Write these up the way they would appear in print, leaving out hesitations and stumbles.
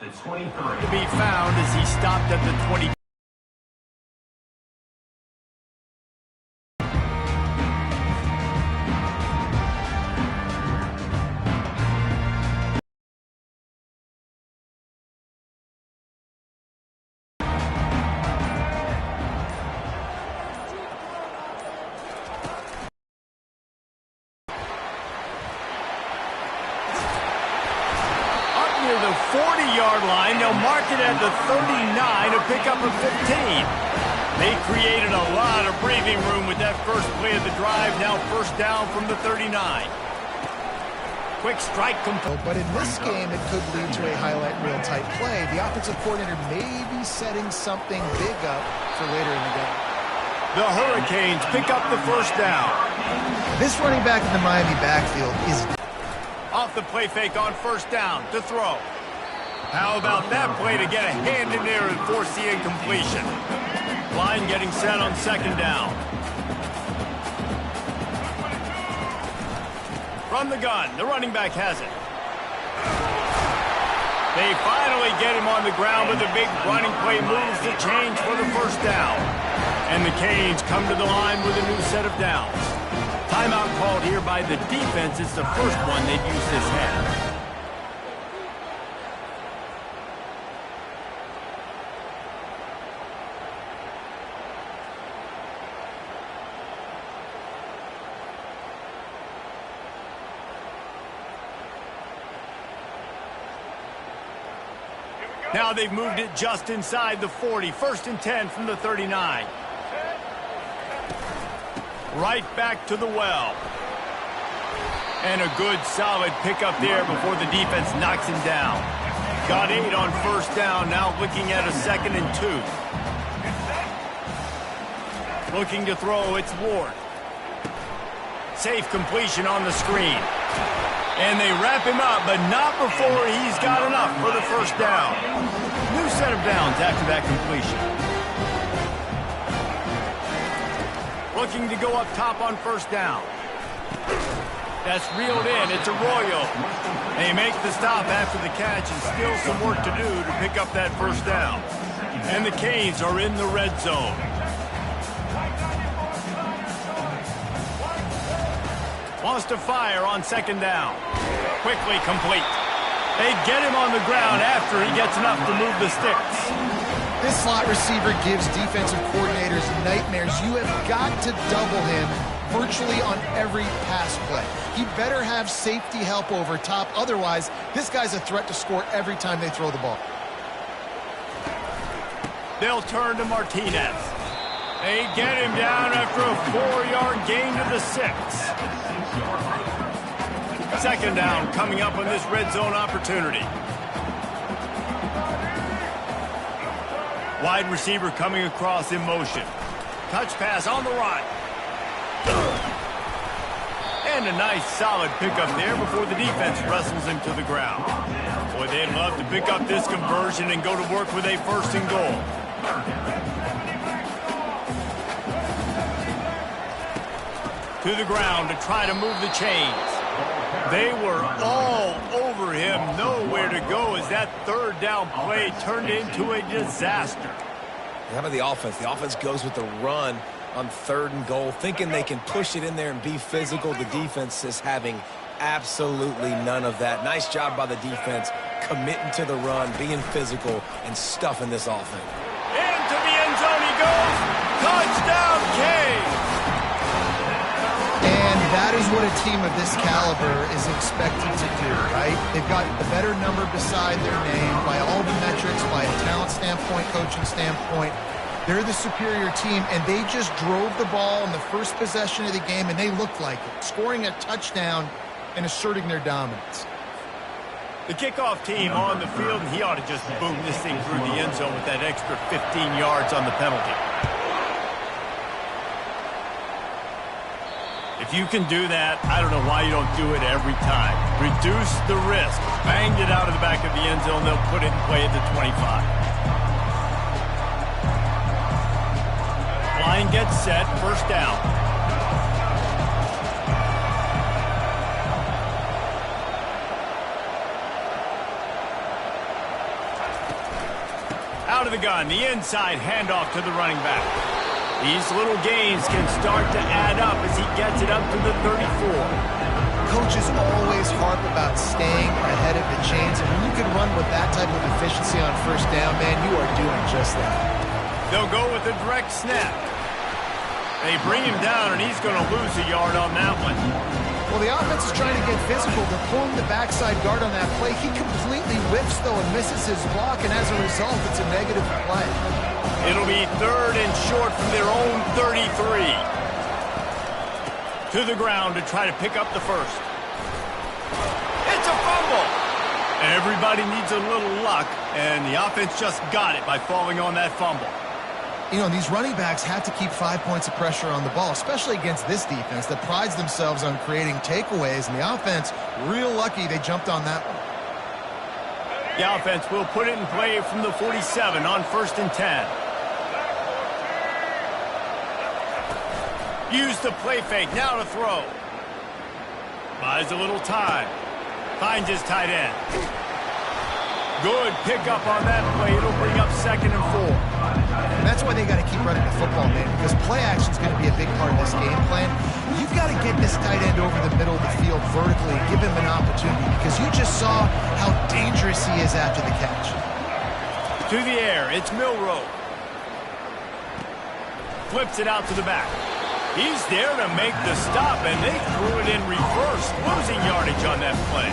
The 23. To be found as he stopped at the 20. The 40-yard line, they'll mark it at the 39 to pick up a 15. They created a lot of breathing room with that first play of the drive. Now first down from the 39. Quick strike complete. But in this game, it could lead to a highlight reel type play. The offensive coordinator may be setting something big up for later in the game. The Hurricanes pick up the first down. This running back in the Miami backfield is off the play fake on first down to throw. How about that play to get a hand in there and force the incompletion? Line getting set on second down. From the gun, the running back has it. They finally get him on the ground, but the big running play moves the chains for the first down. And the Canes come to the line with a new set of downs. Timeout called here by the defense. It's the first one they've used this half. Now they've moved it just inside the 40. First and 10 from the 39. Right back to the well. And a good solid pickup there before the defense knocks him down. Got 8 on first down, now looking at a 2nd and 2. Looking to throw, it's Ward. Safe completion on the screen. And they wrap him up, but not before he's got enough for the first down. New set of downs after that completion. Looking to go up top on first down. That's reeled in. It's Arroyo. They make the stop after the catch and still some work to do to pick up that first down. And the Canes are in the red zone. Wants to fire on second down. Quickly complete. They get him on the ground after he gets enough to move the sticks. This slot receiver gives defensive coordinators nightmares. You have got to double him virtually on every pass play. He better have safety help over top. Otherwise, this guy's a threat to score every time they throw the ball. They'll turn to Martinez. They get him down after a 4-yard gain to the 6. Second down coming up on this red zone opportunity. Wide receiver coming across in motion. Touch pass on the run. And a nice solid pickup there before the defense wrestles him to the ground. Boy, they'd love to pick up this conversion and go to work with a 1st and goal. To the ground to try to move the chains. They were all over him, nowhere to go as that third down play turned into a disaster. How about the offense? The offense goes with the run on 3rd and goal, thinking they can push it in there and be physical. The defense is having absolutely none of that. Nice job by the defense, committing to the run, being physical, and stuffing this offense. Into the end zone he goes. Touchdown, Canes! And that is what a team of this caliber is expected to do, right? They've got the better number beside their name by all the metrics, by a talent standpoint, coaching standpoint. They're the superior team, and they just drove the ball in the first possession of the game, and they looked like it, scoring a touchdown and asserting their dominance. The kickoff team on the field, and he ought to just boom this thing through the end zone with that extra 15 yards on the penalty. If you can do that, I don't know why you don't do it every time. Reduce the risk. Banged it out of the back of the end zone. They'll put it in play at the 25. Line gets set. First down. the gun, the inside handoff to the running back. These little gains can start to add up as he gets it up to the 34. Coaches always harp about staying ahead of the chains, and when you can run with that type of efficiency on first down, man, you are doing just that. They'll go with a direct snap. They bring him down, and he's going to lose a yard on that one. Well, the offense is trying to get physical. They're pulling the backside guard on that play. He completely whiffs, though, and misses his block, and as a result, it's a negative play. It'll be 3rd and short from their own 33. To the ground to try to pick up the first. It's a fumble. Everybody needs a little luck, and the offense just got it by falling on that fumble. You know, these running backs have to keep 5 points of pressure on the ball, especially against this defense that prides themselves on creating takeaways, and the offense, real lucky they jumped on that one. The offense will put it in play from the 47 on 1st and 10. Use the play fake, now to throw. Buys a little time. Finds his tight end. Good pickup on that play. It'll bring up 2nd and 4. And that's why they got to keep running the football, man, because play action is going to be a big part of this game plan. You've got to get this tight end over the middle of the field vertically and give him an opportunity, because you just saw how dangerous he is after the catch. To the air, it's Milroe. Flips it out to the back. He's there to make the stop, and they threw it in reverse, losing yardage on that play.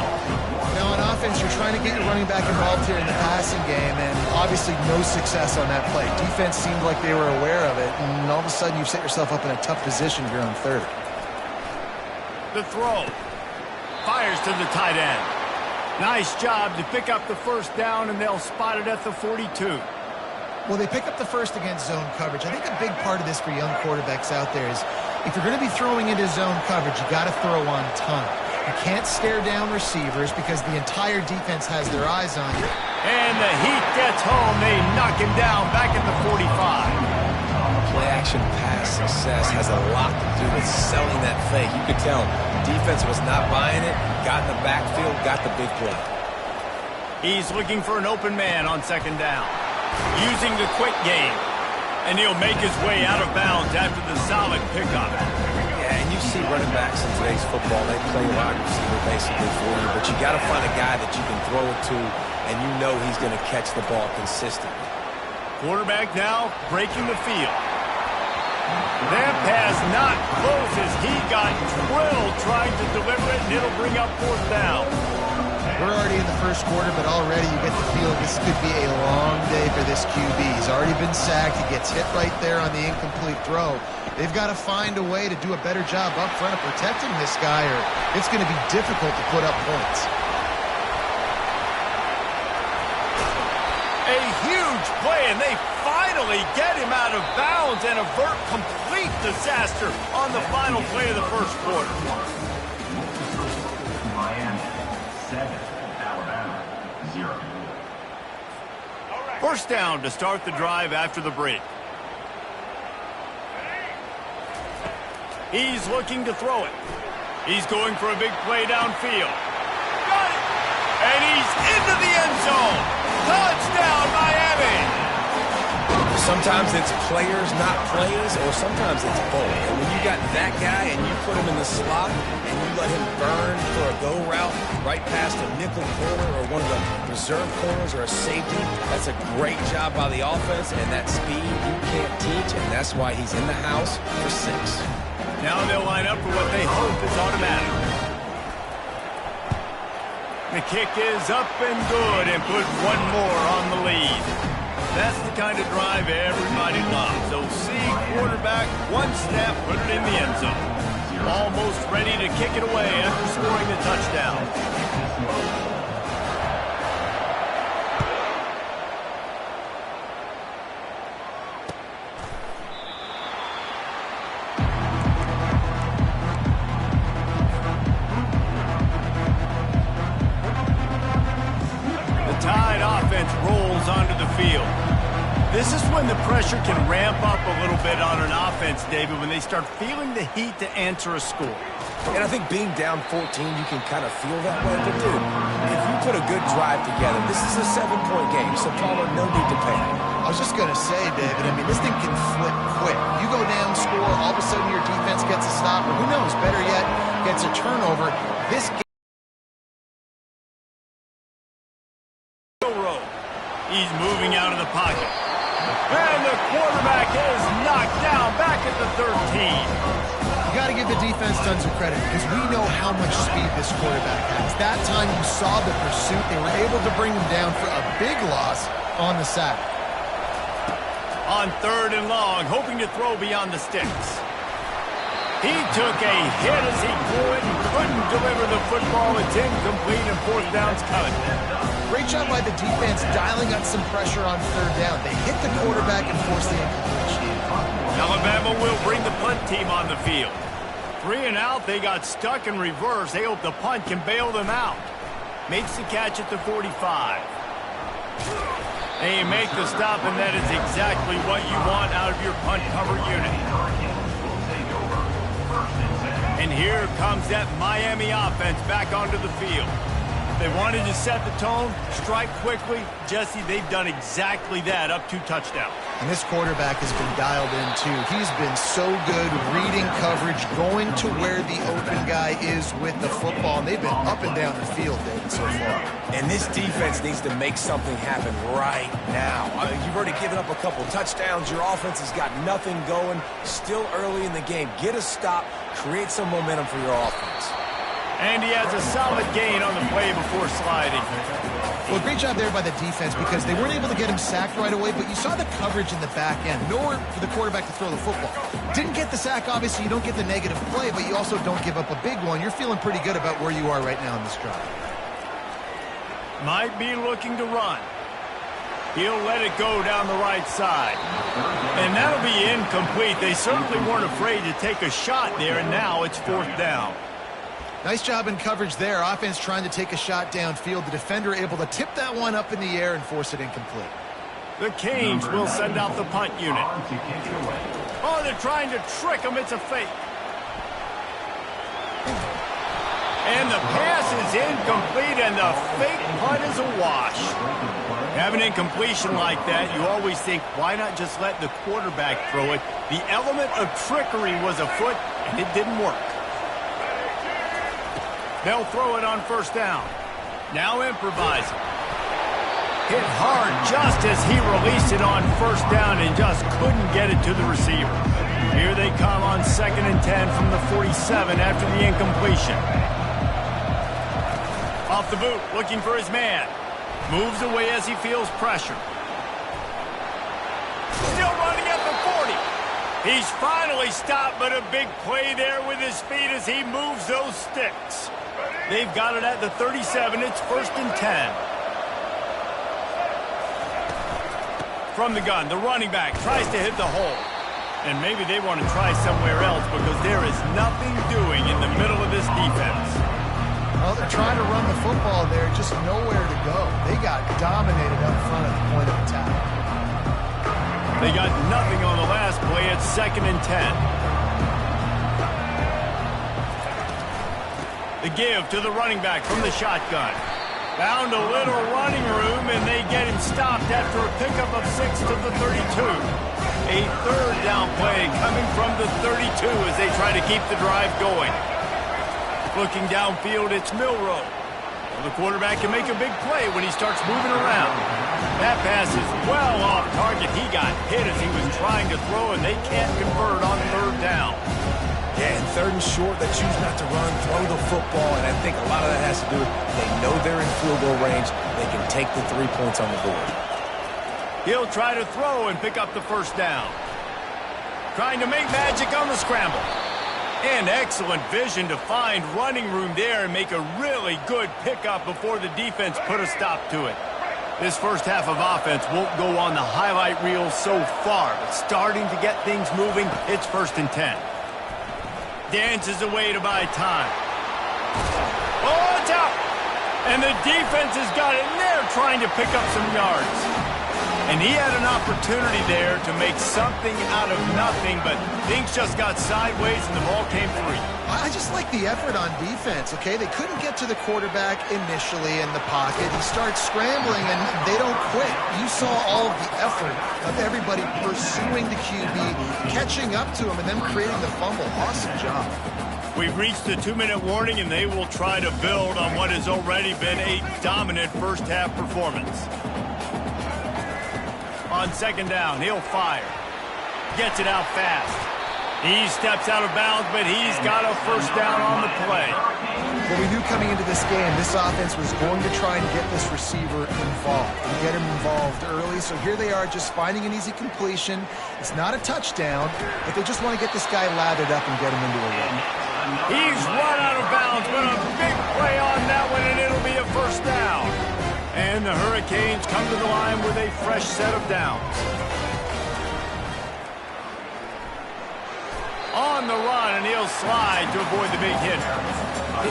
Now, on offense, you're trying to get your running back involved here in the passing game, and obviously no success on that play. Defense seemed like they were aware of it, and all of a sudden you've set yourself up in a tough position here on 3rd. The throw. Fires to the tight end. Nice job to pick up the first down, and they'll spot it at the 42. Well, they pick up the first against zone coverage. I think a big part of this for young quarterbacks out there is if you're going to be throwing into zone coverage, you got to throw on time. You can't stare down receivers because the entire defense has their eyes on you. And the heat gets home. They knock him down back at the 45. Play-action pass success has a lot to do with selling that fake. You could tell the defense was not buying it, got in the backfield, got the big play. He's looking for an open man on 2nd down. Using the quick game. And he'll make his way out of bounds after the solid pickup. Yeah, and you see running backs in today's football, they play wide receiver basically for you, but you got to find a guy that you can throw it to, and you know he's going to catch the ball consistently. Quarterback now breaking the field. That pass not close as he got drilled trying to deliver it, and it'll bring up 4th down. We're already in the first quarter, but already you get the feeling this could be a long day for this QB. He's already been sacked. He gets hit right there on the incomplete throw. They've got to find a way to do a better job up front of protecting this guy, or it's going to be difficult to put up points. A huge play, and they finally get him out of bounds and avert complete disaster on the final play of the first quarter. Miami, 7, Alabama, 0. First down to start the drive after the break. He's looking to throw it. He's going for a big play downfield. Got it! And he's into the end zone. Touchdown, Miami! Sometimes it's players, not plays, or sometimes it's both. And when you got that guy and you put him in the slot and you let him burn for a go route right past a nickel corner or one of the reserve corners or a safety, that's a great job by the offense, and that speed you can't teach, and that's why he's in the house for 6. Now they'll line up for what they hope is automatic. The kick is up and good and put one more on the lead. That's the kind of drive everybody loves. So see quarterback, one snap, put it in the end zone. Almost ready to kick it away after scoring a touchdown. Rolls onto the field. This is when the pressure can ramp up a little bit on an offense, David, when they start feeling the heat to answer a score. And I think being down 14, you can kind of feel that way. But, dude, if you put a good drive together, this is a 7-point game, so Pollard, no need to panic. I was just going to say, David, I mean, this thing can flip quick. You go down, score, all of a sudden your defense gets a stop, or who knows, better yet, gets a turnover. This game. He's moving out of the pocket. And the quarterback is knocked down back at the 13. You got to give the defense tons of credit because we know how much speed this quarterback has. That time you saw the pursuit. They were able to bring him down for a big loss on the sack. On 3rd and long, hoping to throw beyond the sticks. He took a hit as he threw it and couldn't deliver the football. It's incomplete and 4th down's coming. Great job by the defense dialing up some pressure on 3rd down. They hit the quarterback and forced the incompletion. Alabama will bring the punt team on the field. 3 and out, they got stuck in reverse. They hope the punt can bail them out. Makes the catch at the 45. They make the stop, and that is exactly what you want out of your punt cover unit. And here comes that Miami offense back onto the field. They wanted to set the tone, strike quickly. Jesse, they've done exactly that, up 2 touchdowns. And this quarterback has been dialed in, too. He's been so good reading coverage, going to where the open guy is with the football. And they've been up and down the field, David, so far. And this defense needs to make something happen right now. I mean, you've already given up a couple touchdowns. Your offense has got nothing going. Still early in the game. Get a stop. Create some momentum for your offense. And he has a solid gain on the play before sliding. Well, great job there by the defense because they weren't able to get him sacked right away, but you saw the coverage in the back end. Nowhere for the quarterback to throw the football. Didn't get the sack, obviously. You don't get the negative play, but you also don't give up a big one. You're feeling pretty good about where you are right now in this drive. Might be looking to run. He'll let it go down the right side. And that'll be incomplete. They certainly weren't afraid to take a shot there, and now it's 4th down. Nice job in coverage there. Offense trying to take a shot downfield. The defender able to tip that one up in the air and force it incomplete. The Canes will send out the punt unit. Oh, they're trying to trick him. It's a fake. And the pass is incomplete, and the fake punt is a wash. Have an incompletion like that, you always think, why not just let the quarterback throw it? The element of trickery was afoot, and it didn't work. They'll throw it on 1st down. Now improvising. Hit hard just as he released it on 1st down and just couldn't get it to the receiver. Here they come on 2nd and 10 from the 47 after the incompletion. Off the boot, looking for his man. Moves away as he feels pressure. Still running at the 40. He's finally stopped, but a big play there with his feet as he moves those sticks. They've got it at the 37. It's 1st and 10. From the gun, the running back tries to hit the hole. And maybe they want to try somewhere else because there is nothing doing in the middle of this defense. Well, they're trying to run the football there, just nowhere to go. They got dominated up front at the point of attack. They got nothing on the last play. It's 2nd and 10. The give to the running back from the shotgun. Found a little running room, and they get him stopped after a pickup of 6 to the 32. A 3rd down play coming from the 32 as they try to keep the drive going. Looking downfield, it's Milroe. Well, the quarterback can make a big play when he starts moving around. That pass is well off target. He got hit as he was trying to throw, and they can't convert on 3rd down. Yeah, and 3rd and short, they choose not to run, throw the football, and I think a lot of that has to do with they know they're in field goal range. They can take the 3 points on the board. He'll try to throw and pick up the 1st down. Trying to make magic on the scramble. And excellent vision to find running room there and make a really good pickup before the defense put a stop to it. This first half of offense won't go on the highlight reel so far, but starting to get things moving, it's 1st and 10. Dances away to buy time. Oh, it's out! And the defense has got it, and they're trying to pick up some yards. And he had an opportunity there to make something out of nothing, but things just got sideways and the ball came free. I just like the effort on defense, okay? They couldn't get to the quarterback initially in the pocket. He starts scrambling, and they don't quit. You saw all of the effort of everybody pursuing the QB, catching up to him, and then creating the fumble. Awesome job. We've reached the 2-minute warning, and they will try to build on what has already been a dominant first-half performance. On second down, he'll fire. Gets it out fast. He steps out of bounds, but he's got a first down on the play. Well, we knew coming into this game, this offense was going to try and get this receiver involved and get him involved early. So here they are just finding an easy completion. It's not a touchdown, but they just want to get this guy lathered up and get him into a run. He's run out of bounds, but a big play on that one, and it'll be a first down. And the Hurricanes come to the line with a fresh set of downs. On the run, and he'll slide to avoid the big hit.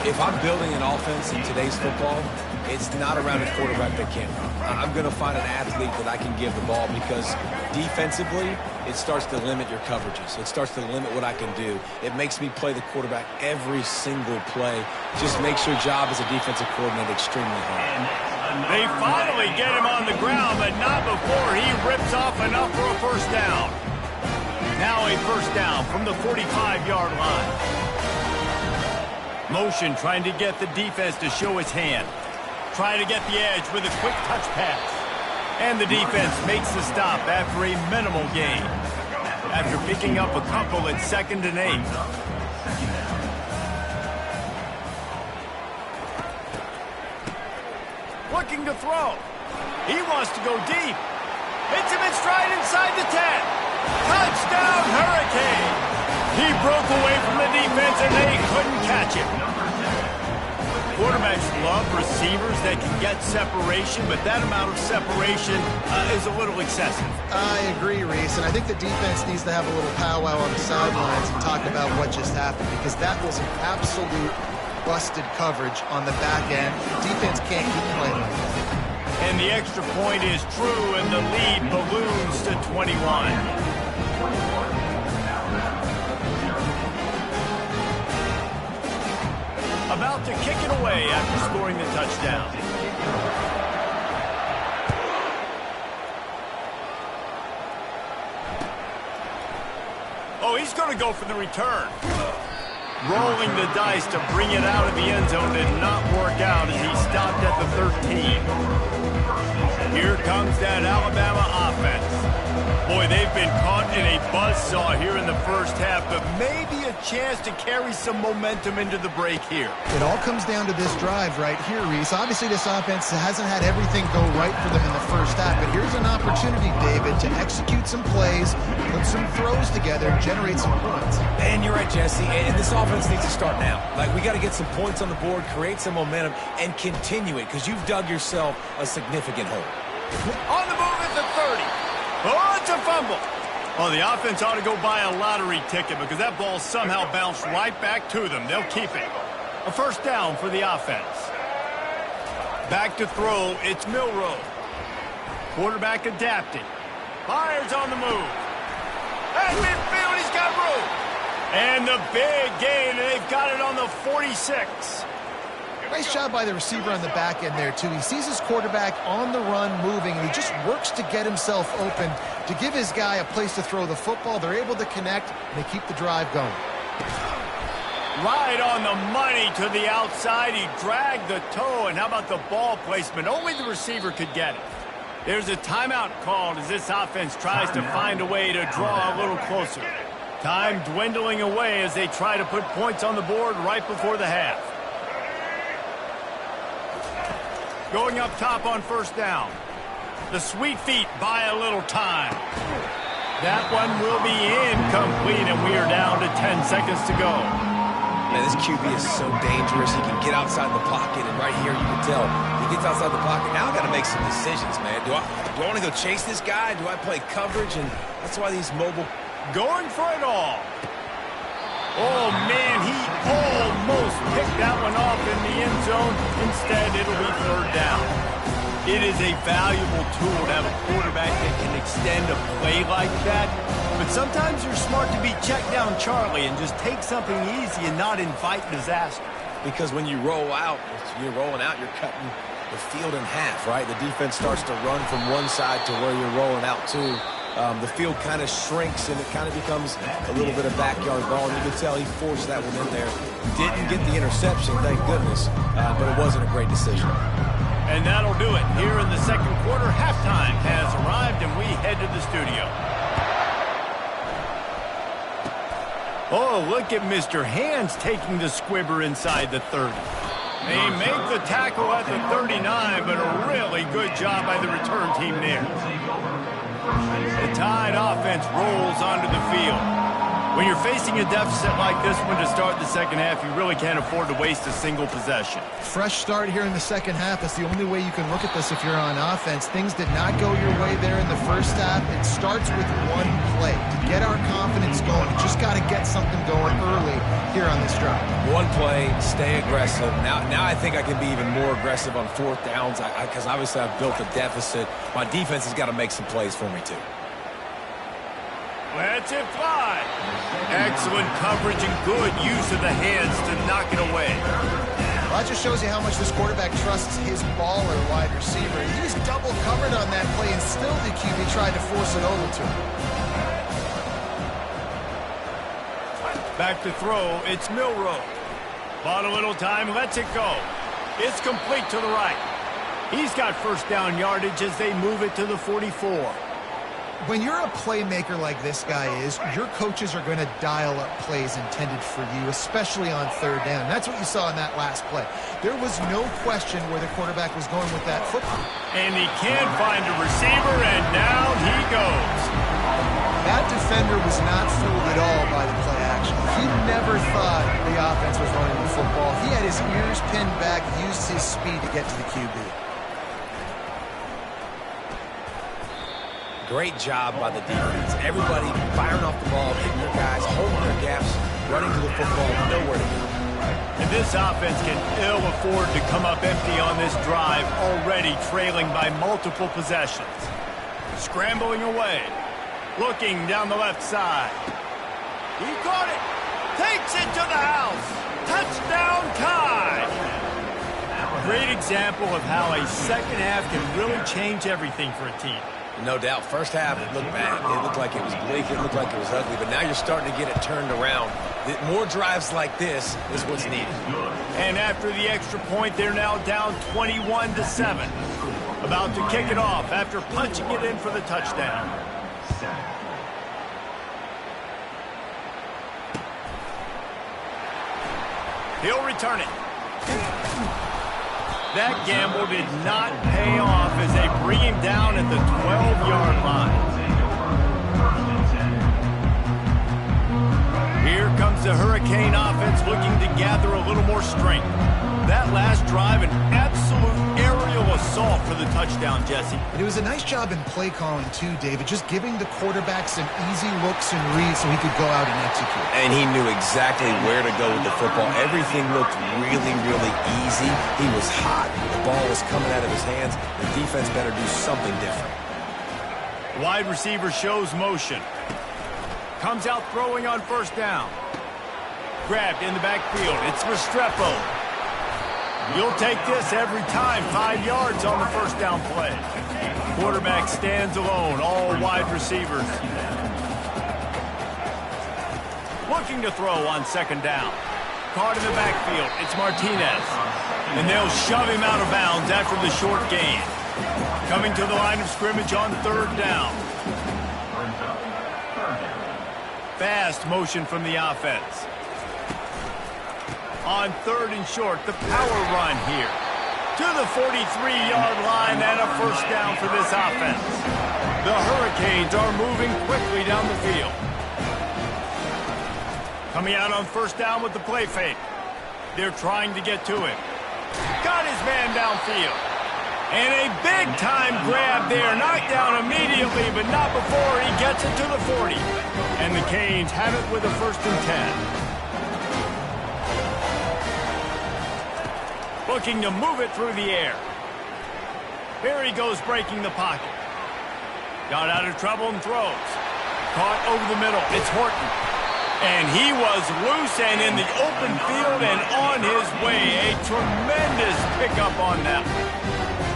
If I'm building an offense in today's football, it's not around a quarterback that can't run. I'm going to find an athlete that I can give the ball because defensively, it starts to limit your coverages. It starts to limit what I can do. It makes me play the quarterback every single play. Just makes your job as a defensive coordinator extremely hard. They finally get him on the ground, but not before he rips off enough for a first down. Now a first down from the 45-yard line. Motion trying to get the defense to show his hand. Trying to get the edge with a quick touch pass. And the defense makes the stop after a minimal gain. After picking up a couple at 2nd and 8. Looking to throw. He wants to go deep. Hits him in stride inside the 10. Touchdown, Hurricane! He broke away from the defense, and they couldn't catch him. Quarterbacks love receivers that can get separation, but that amount of separation is a little excessive. I agree, Reese, and I think the defense needs to have a little powwow on the sidelines and talk about what just happened, because that was an absolute busted coverage on the back end. The defense can't keep playing like that. And the extra point is true, and the lead balloons to 21. About to kick it away after scoring the touchdown. Oh, he's going to go for the return. Rolling the dice to bring it out of the end zone did not work out as he stopped at the 13. Here comes that Alabama offense. Boy, they've been caught in a buzzsaw here in the first half, but maybe a chance to carry some momentum into the break here. It all comes down to this drive right here, Reese. Obviously, this offense hasn't had everything go right for them in the first half, but here's an opportunity, David, to execute some plays, put some throws together, and generate some points. And you're right, Jesse, and this offense needs to start now. Like, we got to get some points on the board, create some momentum, and continue it, because you've dug yourself a significant hole. On the move at the 30. Oh, it's a fumble. Well, the offense ought to go buy a lottery ticket because that ball somehow bounced right back to them. They'll keep it. A first down for the offense. Back to throw, it's Milroe. Quarterback adapting. Fires on the move. At midfield, he's got room. And the big gain, and they've got it on the 46. Nice job by the receiver on the back end there, too. He sees his quarterback on the run moving, and he just works to get himself open to give his guy a place to throw the football. They're able to connect, and they keep the drive going. Right on the money to the outside. He dragged the toe, and how about the ball placement? Only the receiver could get it. There's a timeout called as this offense tries to find a way to draw a little closer. Time dwindling away as they try to put points on the board right before the half. Going up top on first down. The sweet feet buy a little time. That one will be incomplete, and we are down to 10 seconds to go. Man, this QB is so dangerous. He can get outside the pocket, and right here you can tell he gets outside the pocket. Now I got to make some decisions, man. Do I want to go chase this guy? Do I play coverage? And that's why these mobile... Going for it all. Oh, man, he almost picked that one off in the end zone. Instead, it'll be third down. It is a valuable tool to have a quarterback that can extend a play like that. But sometimes you're smart to be check down Charlie and just take something easy and not invite disaster. Because when you roll out, if you're rolling out, you're cutting the field in half, right? The defense starts to run from one side to where you're rolling out to. The field kind of shrinks, and it kind of becomes a little bit of backyard ball. And you can tell he forced that one in there. Didn't get the interception, thank goodness, but it wasn't a great decision. And that'll do it. Here in the second quarter, halftime has arrived, and we head to the studio. Oh, look at Mr. Hands taking the squibber inside the 30. They make the tackle at the 39, but a really good job by the return team there. The Tide offense rolls onto the field. When you're facing a deficit like this one to start the second half, you really can't afford to waste a single possession. Fresh start here in the second half. That's the only way you can look at this if you're on offense. Things did not go your way there in the first half. It starts with one play. To get our confidence going, you just got to get something going early here on this drive. One play, stay aggressive. Now I think I can be even more aggressive on fourth downs because obviously I've built a deficit. My defense has got to make some plays for me too. Lets it fly. Excellent coverage and good use of the hands to knock it away. Well, that just shows you how much this quarterback trusts his baller wide receiver. He was double covered on that play, and still the QB tried to force it over to him. Back to throw, it's Milroe. Bought a little time, lets it go. It's complete to the right. He's got first down yardage as they move it to the 44. When you're a playmaker like this guy is, your coaches are going to dial up plays intended for you, especially on third down. That's what you saw in that last play. There was no question where the quarterback was going with that football. And he can find a receiver, and down he goes. That defender was not fooled at all by the play action. He never thought the offense was running the football. He had his ears pinned back, used his speed to get to the QB. Great job by the defense. Everybody firing off the ball, hitting their guys, holding their gaps, running to the football, nowhere to go. And this offense can ill afford to come up empty on this drive, already trailing by multiple possessions. Scrambling away. Looking down the left side. He caught it. Takes it to the house. Touchdown Tide. Great example of how a second half can really change everything for a team. No doubt. First half, it looked bad. It looked like it was bleak. It looked like it was ugly. But now you're starting to get it turned around. More drives like this is what's needed. And after the extra point, they're now down 21-7. About to kick it off after punching it in for the touchdown. He'll return it. That gamble did not pay off as they bring him down at the 12-yard line. Here comes the Hurricane offense looking to gather a little more strength. That last drive, an absolute aerial assault for the touchdown, Jesse. It was a nice job in play calling, too, David, just giving the quarterback some easy looks and reads so he could go out and execute. And he knew exactly where to go with the football. Everything looked really, really easy. He was hot. The ball was coming out of his hands. The defense better do something different. Wide receiver shows motion. Comes out throwing on first down. Grabbed in the backfield. It's Restrepo. You'll take this every time. 5 yards on the first down play. Quarterback stands alone. All wide receivers. Looking to throw on second down. Caught in the backfield. It's Martinez. And they'll shove him out of bounds after the short gain. Coming to the line of scrimmage on third down. Fast motion from the offense. On third and short, the power run here. To the 43-yard line and a first down for this offense. The Hurricanes are moving quickly down the field. Coming out on first down with the play fake. They're trying to get to him. Got his man downfield. And a big-time grab there. Knocked down immediately, but not before he gets it to the 40. And the Canes have it with a first and 10. Looking to move it through the air. Here he goes breaking the pocket. Got out of trouble and throws. Caught over the middle. It's Horton. And he was loose and in the open field and on his way. A tremendous pickup on that.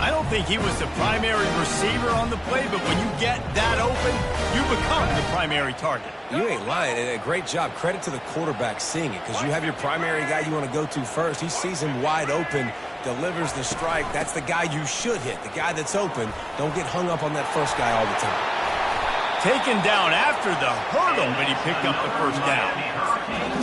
I don't think he was the primary receiver on the play, but when you get that open, you become the primary target. You ain't lying, and a great job. Credit to the quarterback seeing it, because you have your primary guy you want to go to first. He sees him wide open, delivers the strike. That's the guy you should hit, the guy that's open. Don't get hung up on that first guy all the time. Taken down after the hurdle, but he picked up the first down.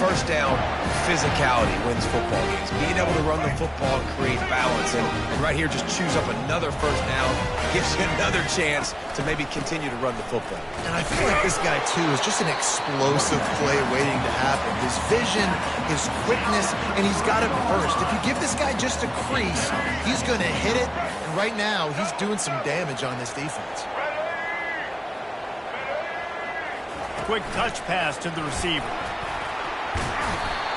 First down, physicality wins football games. Being able to run the football and create balance. And right here, just choose up another first down. Gives you another chance to maybe continue to run the football. And I feel like this guy, too, is just an explosive play waiting to happen. His vision, his quickness, and he's got it first. If you give this guy just a crease, he's going to hit it. And right now, he's doing some damage on this defense. Quick touch pass to the receiver.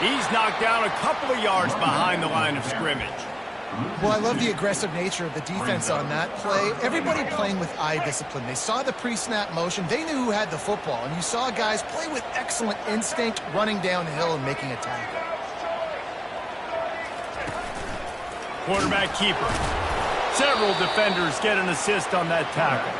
He's knocked down a couple of yards behind the line of scrimmage. Well, I love the aggressive nature of the defense on that play. Everybody playing with eye discipline. They saw the pre-snap motion. They knew who had the football. And you saw guys play with excellent instinct, running downhill and making a tackle. Quarterback keeper. Several defenders get an assist on that tackle.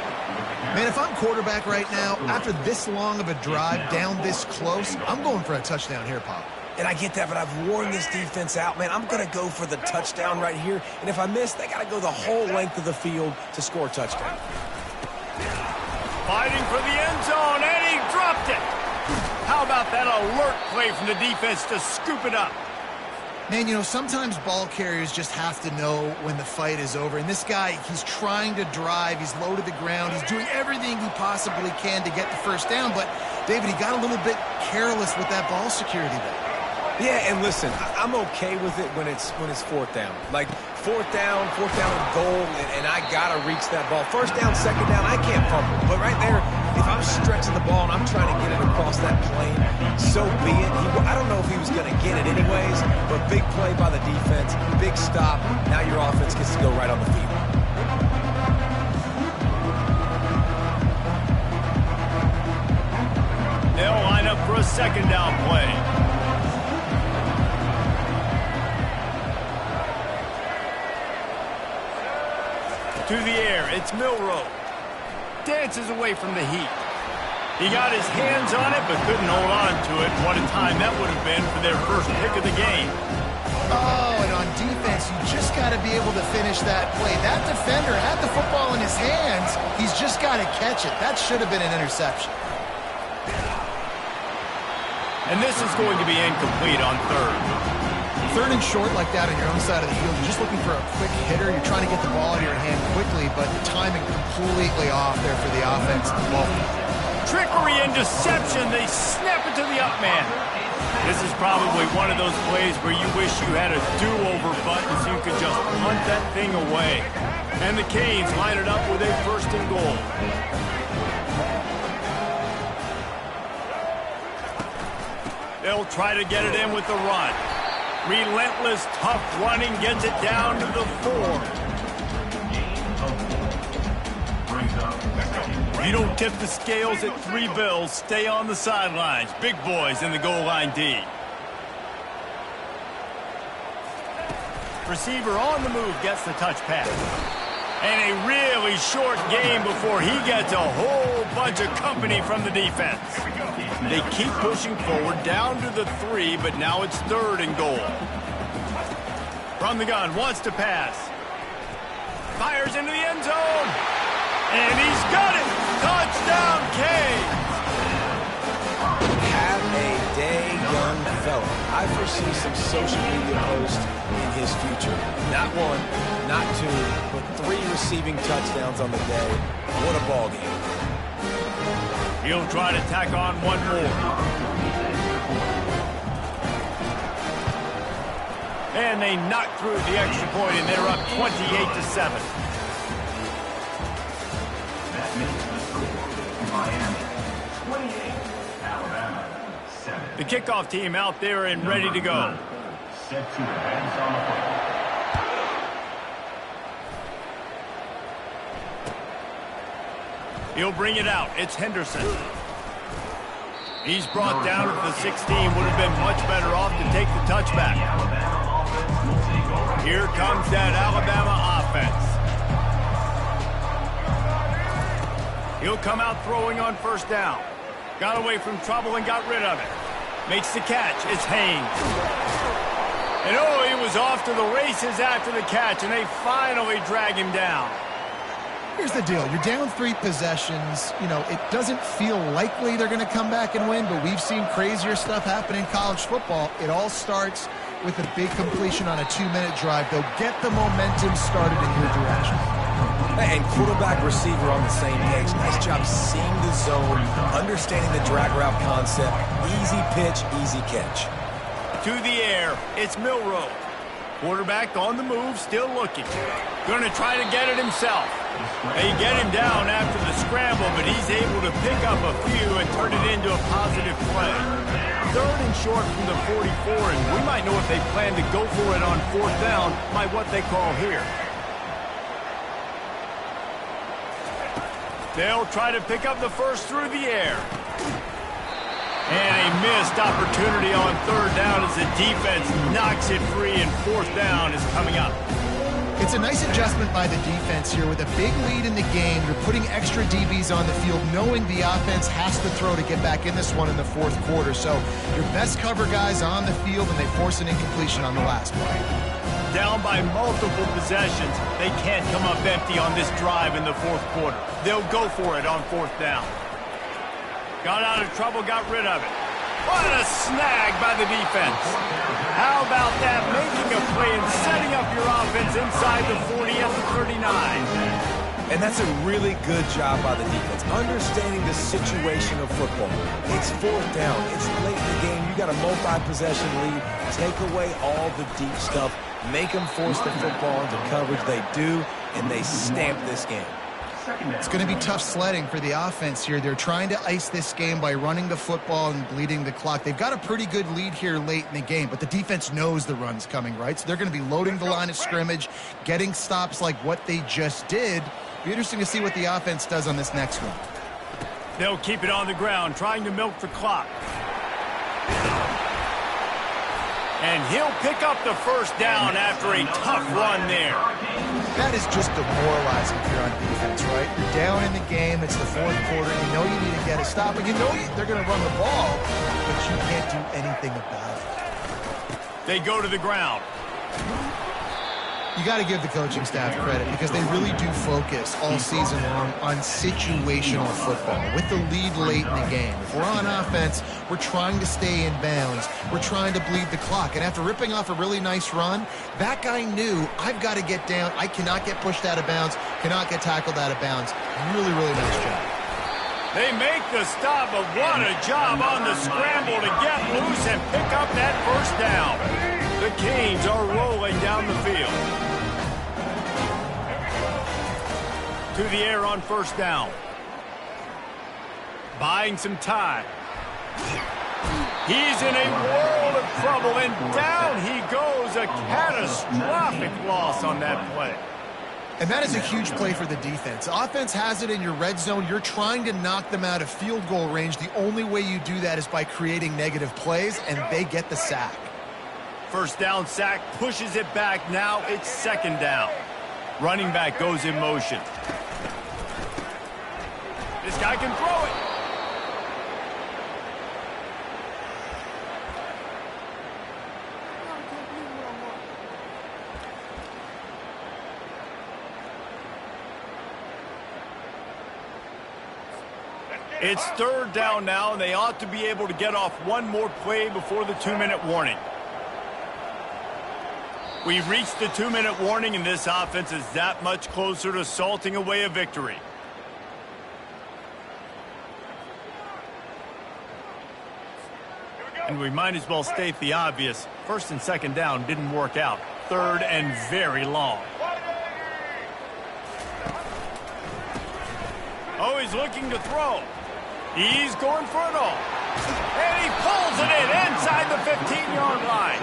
Man, if I'm quarterback right now, after this long of a drive down this close, I'm going for a touchdown here, Pop. And I get that, but I've worn this defense out, man. I'm going to go for the touchdown right here. And if I miss, they got to go the whole length of the field to score a touchdown. Fighting for the end zone, and he dropped it. How about that alert play from the defense to scoop it up? Man, you know, sometimes ball carriers just have to know when the fight is over. And this guy, he's trying to drive. He's low to the ground. He's doing everything he possibly can to get the first down. But, David, he got a little bit careless with that ball security there. Yeah, and listen, I'm okay with it when it's fourth down. Like, fourth down and goal, and I got to reach that ball. First down, second down, I can't fumble. But right there, if I'm stretching the ball and I'm trying to get it across that plane, so be it. I don't know if he was going to get it anyways, but big play by the defense, big stop. Now your offense gets to go right on the field. They'll line up for a second down play. To the air, it's Milroe. Dances away from the heat. He got his hands on it, but couldn't hold on to it. What a time that would have been for their first pick of the game. Oh, and on defense, you just got to be able to finish that play. That defender had the football in his hands. He's just got to catch it. That should have been an interception. And this is going to be incomplete on third. Third and short like that on your own side of the field, you're just looking for a quick hitter. You're trying to get the ball out of your hand quickly, but the timing completely off there for the offense. Trickery and deception. They snap it to the up man. This is probably one of those plays where you wish you had a do-over button so you could just punt that thing away. And the Canes line it up with a first and goal. They'll try to get it in with the run. Relentless, tough running gets it down to the 4. You don't tip the scales at 3 bills. Stay on the sidelines. Big boys in the goal line D. Receiver on the move gets the touch pass. And a really short game before he gets a whole bunch of company from the defense. They keep pushing forward down to the 3, but now it's third and goal. From the gun, wants to pass. Fires into the end zone. And he's got it. Touchdown, Canes. Have a day, young fella. I foresee some social media posts in his future. Not 1, not 2, but 3 receiving touchdowns on the day. What a ball game. He'll try to tack on one more. And they knock through the extra point, and they're up 28-7. That makes the score Miami 28, Alabama 7. The kickoff team out there and ready to go. Set to advance on the football. He'll bring it out. It's Henderson. He's brought down at the 16. Would have been much better off to take the touchback. Here comes that Alabama offense. He'll come out throwing on first down. Got away from trouble and got rid of it. Makes the catch. It's Haynes. And oh, he was off to the races after the catch, and they finally drag him down. Here's the deal. You're down 3 possessions. You know, it doesn't feel likely they're going to come back and win, but we've seen crazier stuff happen in college football. It all starts with a big completion on a 2-minute drive. They'll get the momentum started in your direction. And quarterback, receiver on the same page. Nice job seeing the zone, understanding the drag route concept. Easy pitch, easy catch. To the air, it's Milroe. Quarterback on the move, still looking. Going to try to get it himself. They get him down after the scramble, but he's able to pick up a few and turn it into a positive play. 3rd and short from the 44, and we might know if they plan to go for it on 4th down by what they call here. They'll try to pick up the first through the air. And a missed opportunity on 3rd down as the defense knocks it free, and 4th down is coming up. It's a nice adjustment by the defense here. With a big lead in the game, you're putting extra DBs on the field, knowing the offense has to throw to get back in this one in the 4th quarter. So your best cover guys on the field, and they force an incompletion on the last play. Down by multiple possessions, they can't come up empty on this drive in the 4th quarter. They'll go for it on 4th down. Got out of trouble, got rid of it. What a snag by the defense. How about that? Making a play and setting up your offense inside the 40 at the 39. And that's a really good job by the defense, understanding the situation of football. It's 4th down. It's late in the game. You got a multi-possession lead. Take away all the deep stuff. Make them force the football into coverage. They do, and they stamp this game. It's going to be tough sledding for the offense here. They're trying to ice this game by running the football and bleeding the clock. They've got a pretty good lead here late in the game, but the defense knows the run's coming, right? So they're going to be loading the line of scrimmage, getting stops like what they just did. Be interesting to see what the offense does on this next one. They'll keep it on the ground, trying to milk the clock. And he'll pick up the first down after a tough run there. That is just demoralizing if you're on defense, right? You're down in the game. It's the 4th quarter. You know you need to get a stop, and you know they're going to run the ball, but you can't do anything about it. They go to the ground. You got to give the coaching staff credit because they really do focus all season long on situational football with the lead late in the game. If we're on offense, we're trying to stay in bounds. We're trying to bleed the clock. And after ripping off a really nice run, that guy knew, I've got to get down. I cannot get pushed out of bounds, cannot get tackled out of bounds. Really, really nice job. They make the stop, but what a job on the scramble to get loose and pick up that first down. The Canes are rolling down the field. To the air on first down. Buying some time. He's in a world of trouble, and down he goes. A catastrophic loss on that play. And that is a huge play for the defense. Offense has it in your red zone. You're trying to knock them out of field goal range. The only way you do that is by creating negative plays, and they get the sack. First down sack, pushes it back. Now it's 2nd down. Running back goes in motion. This guy can throw it. It's 3rd down now, and they ought to be able to get off one more play before the 2-minute warning. We've reached the 2-minute warning, and this offense is that much closer to salting away a victory. And we might as well state the obvious. 1st and 2nd down didn't work out. 3rd and very long. Oh, he's looking to throw. He's going for it all. And he pulls it in inside the 15-yard line.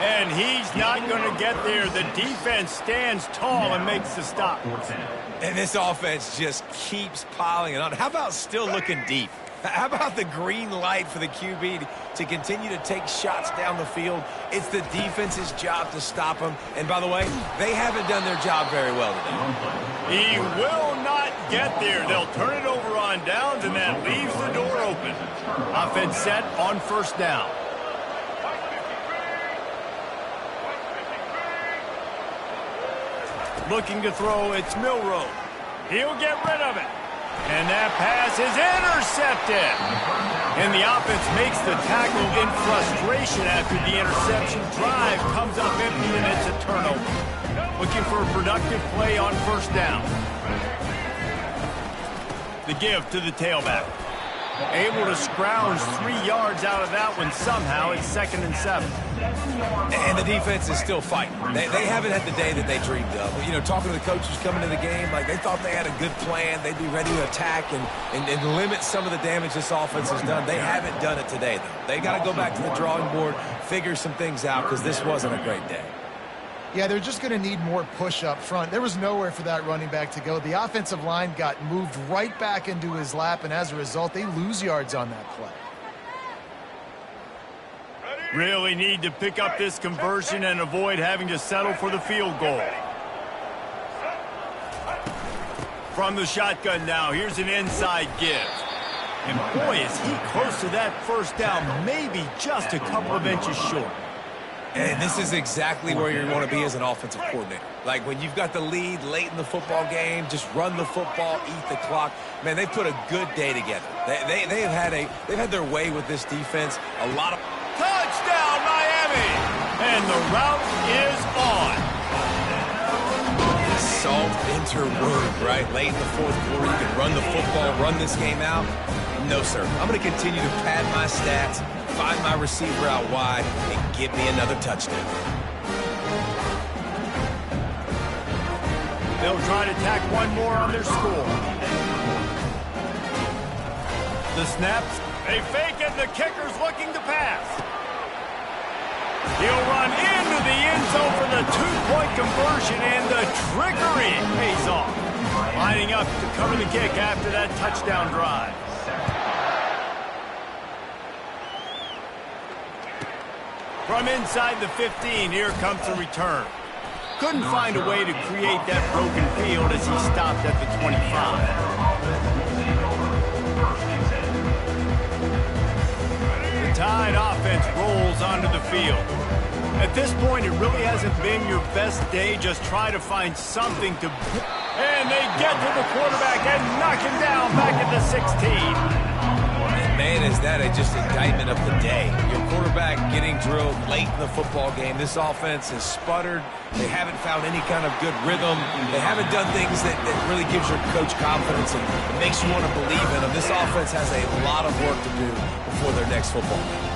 And he's not going to get there. The defense stands tall and makes the stop. And this offense just keeps piling it on. How about still looking deep? How about the green light for the QB to continue to take shots down the field? It's the defense's job to stop them. And by the way, they haven't done their job very well today. He will not get there. They'll turn it over on downs, and that leaves the door open. Offense set on first down. Looking to throw, it's Milroe. He'll get rid of it. And that pass is intercepted. And the offense makes the tackle in frustration after the interception. Drive comes up empty, and it's a turnover. Looking for a productive play on first down. The give to the tailback. Able to scrounge 3 yards out of that one somehow. It's 2nd and 7. And the defense is still fighting. They haven't had the day that they dreamed of. You know, talking to the coaches coming to the game, like they thought they had a good plan. They'd be ready to attack and limit some of the damage this offense has done. They haven't done it today, though. They got to go back to the drawing board, figure some things out, because this wasn't a great day. Yeah, they're just going to need more push up front. There was nowhere for that running back to go. The offensive line got moved right back into his lap, and as a result, they lose yards on that play. Really need to pick up this conversion and avoid having to settle for the field goal. From the shotgun now, here's an inside give. And boy, is he close to that first down, maybe just a couple of inches short. And this is exactly where you want to be as an offensive coordinator. Like when you've got the lead late in the football game, just run the football, eat the clock. Man, they've put a good day together. They've had their way with this defense. A lot of touchdown, Miami! And the route is on. Salt enter word, right? Late in the fourth quarter, you can run the football, run this game out. No, sir. I'm going to continue to pad my stats, find my receiver out wide, and give me another touchdown. They'll try to tack one more on their score. The snaps, they fake it, the kicker's looking to pass. He'll run into the end zone for the two-point conversion, and the trickery pays off. Lining up to cover the kick after that touchdown drive. From inside the 15, here comes the return. Couldn't find a way to create that broken field as he stopped at the 25. The Tide offense rolls onto the field. At this point, it really hasn't been your best day. Just try to find something to... And they get to the quarterback and knock him down back at the 16. Man, is that just indictment of the day. Your quarterback getting drilled late in the football game. This offense has sputtered. They haven't found any kind of good rhythm. They haven't done things that really gives your coach confidence and makes you want to believe in them. This offense has a lot of work to do before their next football game.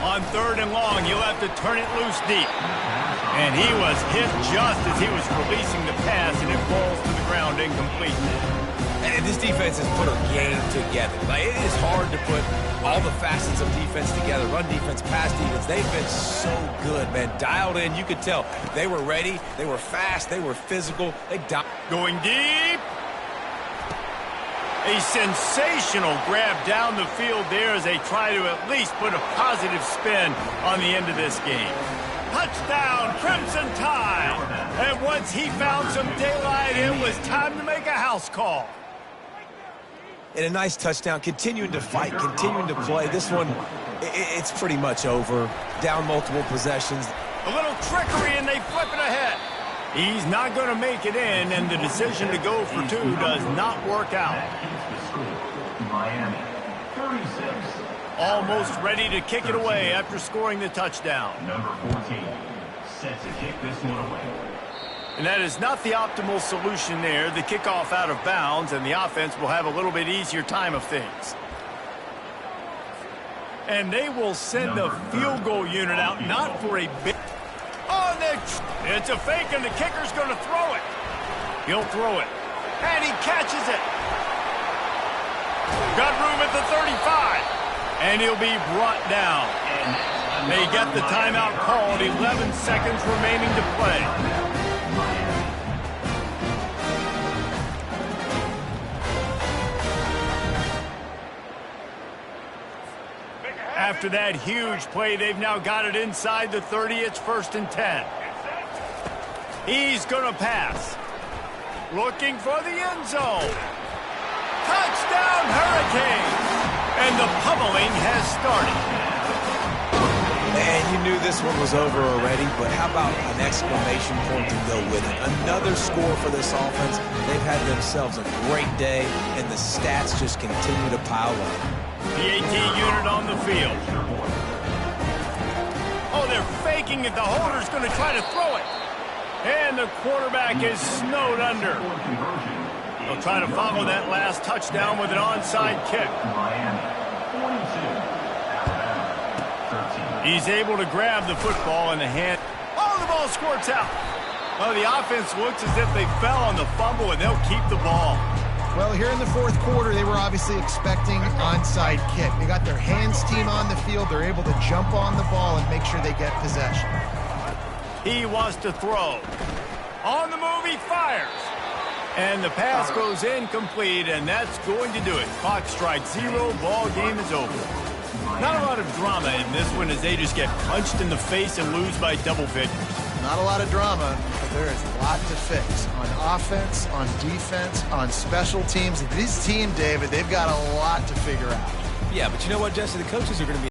On 3rd and long, you'll have to turn it loose deep. And he was hit just as he was releasing the pass, and it falls to the ground incomplete. And this defense has put a game together. Like, it is hard to put all the facets of defense together. Run defense, pass defense. They've been so good, man. Dialed in. You could tell they were ready. They were fast. They were physical. Going deep. A sensational grab down the field there as they try to at least put a positive spin on the end of this game. Touchdown, Crimson Tide. And once he found some daylight, it was time to make a house call. And a nice touchdown, continuing to fight, continuing to play. This one, it's pretty much over. Down multiple possessions. A little trickery, and they flip it ahead. He's not going to make it in, and the decision to go for two does not work out. Miami, 36. Almost ready to kick it away after scoring the touchdown. Number 14, set to kick this one away. And that is not the optimal solution there. The kickoff out of bounds, and the offense will have a little bit easier time of things. And they will send the field goal unit out, not for a big... Oh, it's a fake, and the kicker's going to throw it. He'll throw it, and he catches it. Got room at the 35. And he'll be brought down. They get the timeout called. 11 seconds remaining to play. After that huge play, they've now got it inside the 30. It's 1st and 10. He's going to pass. Looking for the end zone. Touchdown, Hurricanes! And the pummeling has started. And you knew this one was over already, but how about an exclamation point to go with it? Another score for this offense. They've had themselves a great day, and the stats just continue to pile up. PAT unit on the field. Oh, they're faking it. The holder's going to try to throw it. And the quarterback is snowed under. They'll try to follow that last touchdown with an onside kick. He's able to grab the football in the hand. Oh, the ball squirts out. Well, the offense looks as if they fell on the fumble, and they'll keep the ball. Well, here in the 4th quarter, they were obviously expecting onside kick. They got their hands team on the field. They're able to jump on the ball and make sure they get possession. He wants to throw. On the move, he fires. And the pass goes incomplete, and that's going to do it. Clock strikes 0. Ball game is over. Not a lot of drama in this one as they just get punched in the face and lose by double figures. Not a lot of drama, but there is a lot to fix on offense, on defense, on special teams. This team, David, they've got a lot to figure out. Yeah, but you know what, Jesse? The coaches are going to be